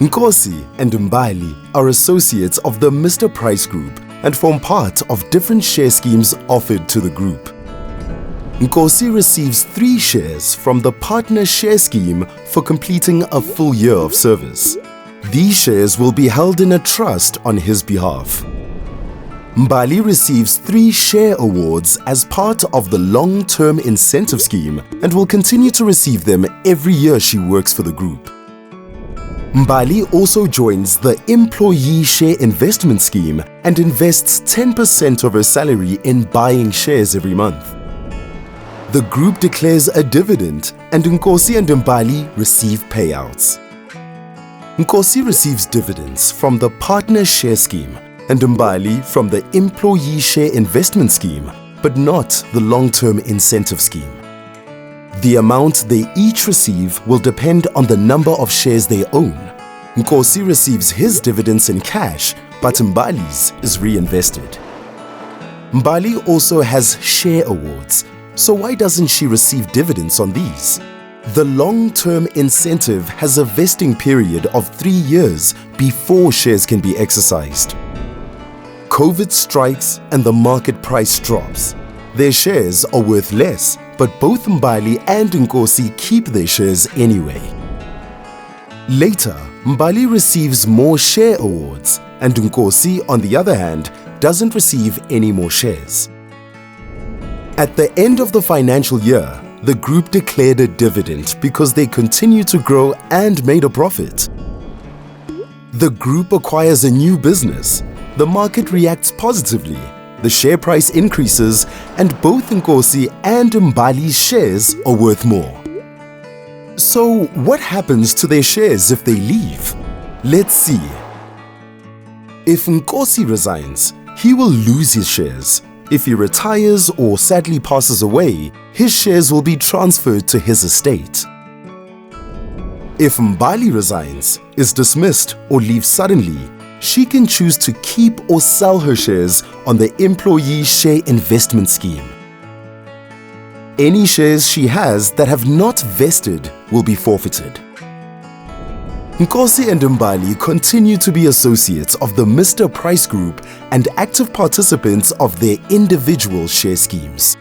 Nkosi and Mbali are associates of the Mr. Price Group and form part of different share schemes offered to the group. Nkosi receives 3 shares from the Partner Share Scheme for completing a full year of service. These shares will be held in a trust on his behalf. Mbali receives 3 share awards as part of the long-term incentive scheme and will continue to receive them every year she works for the group. Mbali also joins the Employee Share Investment Scheme and invests 10% of her salary in buying shares every month. The group declares a dividend and Nkosi and Mbali receive payouts. Nkosi receives dividends from the Partner Share Scheme and Mbali from the Employee Share Investment Scheme, but not the Long-Term Incentive Scheme. The amount they each receive will depend on the number of shares they own. Nkosi receives his dividends in cash, but Mbali's is reinvested. Mbali also has share awards, so why doesn't she receive dividends on these? The long-term incentive has a vesting period of 3 years before shares can be exercised. COVID strikes and the market price drops. Their shares are worth less, but both Mbali and Nkosi keep their shares anyway. Later, Mbali receives more share awards and Nkosi, on the other hand, doesn't receive any more shares. At the end of the financial year, the group declared a dividend because they continue to grow and made a profit. The group acquires a new business. The market reacts positively, the share price increases, and both Nkosi and Mbali's shares are worth more. So what happens to their shares if they leave? Let's see. If Nkosi resigns, he will lose his shares. If he retires or sadly passes away, his shares will be transferred to his estate. If Mbali resigns, is dismissed, or leaves suddenly, she can choose to keep or sell her shares on the Employee Share Investment Scheme. Any shares she has that have not vested will be forfeited. Nkosi and Mbali continue to be associates of the Mr. Price Group and active participants of their individual share schemes.